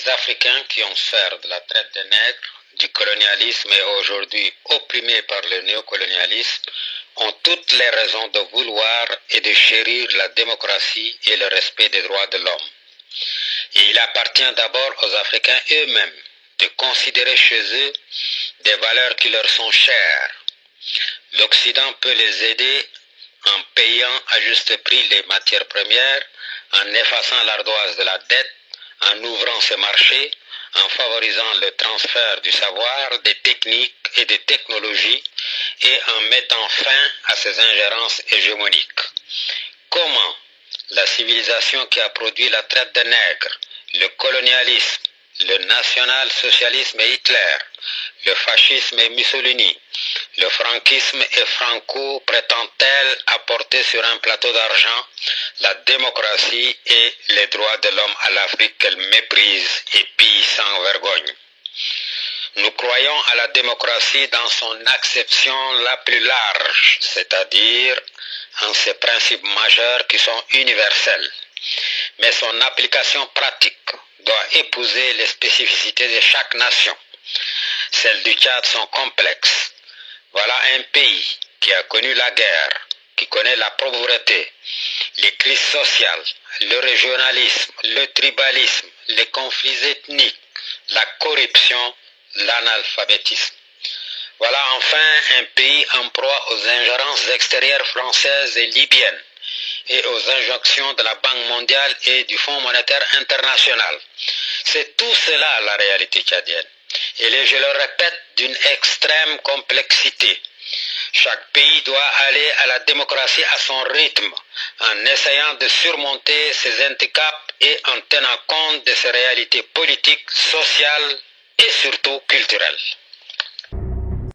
Africains qui ont souffert de la traite des nègres, du colonialisme et aujourd'hui opprimés par le néocolonialisme, ont toutes les raisons de vouloir et de chérir la démocratie et le respect des droits de l'homme. Et il appartient d'abord aux Africains eux-mêmes de considérer chez eux des valeurs qui leur sont chères. L'Occident peut les aider en payant à juste prix les matières premières, en effaçant l'ardoise de la dette, en ouvrant ses marchés, en favorisant le transfert du savoir, des techniques et des technologies et en mettant fin à ces ingérences hégémoniques. Comment la civilisation qui a produit la traite des nègres, le colonialisme, le national-socialisme et Hitler, le fascisme et Mussolini, le franquisme et Franco prétend-elle apporter sur un plateau d'argent la démocratie et les droits de l'homme à l'Afrique qu'elle méprise et pille sans vergogne? Nous croyons à la démocratie dans son acception la plus large, c'est-à-dire en ses principes majeurs qui sont universels. Mais son application pratique doit épouser les spécificités de chaque nation. Celles du Tchad sont complexes. Voilà un pays qui a connu la guerre, qui connaît la pauvreté, les crises sociales, le régionalisme, le tribalisme, les conflits ethniques, la corruption, l'analphabétisme. Voilà enfin un pays en proie aux ingérences extérieures françaises et libyennes et aux injonctions de la Banque mondiale et du Fonds monétaire international. C'est tout cela la réalité tchadienne. Elle est, je le répète, d'une extrême complexité. Chaque pays doit aller à la démocratie à son rythme, en essayant de surmonter ses handicaps et en tenant compte de ses réalités politiques, sociales et surtout culturelles.